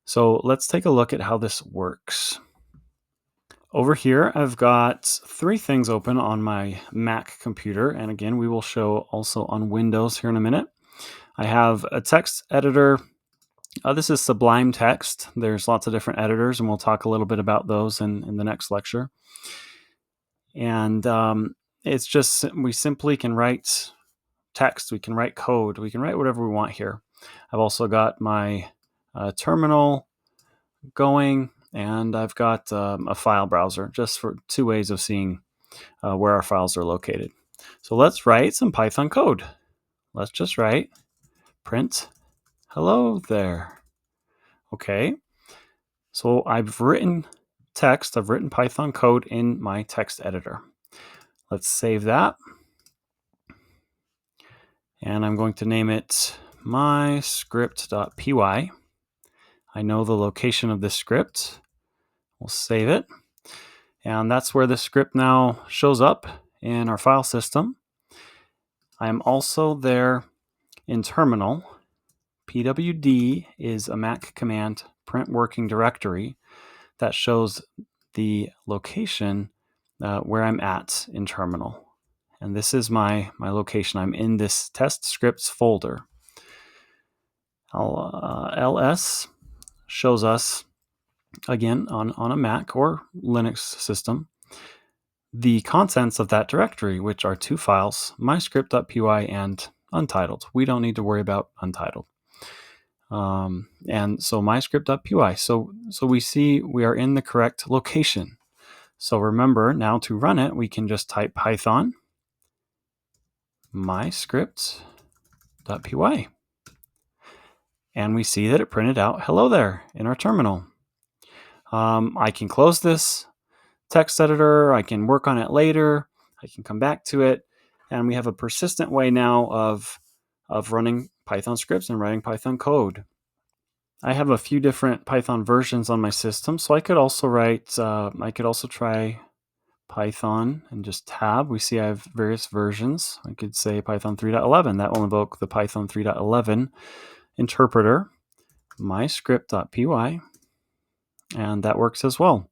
So let's take a look at how this works. Over here, I've got 3 things open on my Mac computer. And again, we will show also on Windows here in a minute. I have a text editor. This is Sublime Text. There's lots of different editors, and we'll talk a little bit about those in the next lecture. And it's just, we simply can write text, we can write code, we can write whatever we want here. I've also got my terminal going, and I've got a file browser, just for 2 ways of seeing where our files are located. So let's write some Python code. Let's just write print hello there. Okay, so I've written text, I've written Python code in my text editor. Let's save that. And I'm going to name it myscript.py. I know the location of this script. We'll save it. And that's where the script now shows up in our file system. I'm also there in terminal. pwd is a Mac command, print working directory, that shows the location where I'm at in terminal. And this is my location. I'm in this test scripts folder. ls shows us, again, on a Mac or Linux system, the contents of that directory, which are 2 files, myscript.py and untitled. We don't need to worry about untitled. And so myscript.py. So we see we are in the correct location. So remember, now to run it, we can just type Python myscript.py. And we see that it printed out hello there in our terminal. I can close this text editor, I can work on it later, I can come back to it, and we have a persistent way now of running Python scripts and writing Python code. I have a few different Python versions on my system, so I could also try Python and just tab. We see I have various versions. I could say Python 3.11. That will invoke the Python 3.11 interpreter, myscript.py, and that works as well.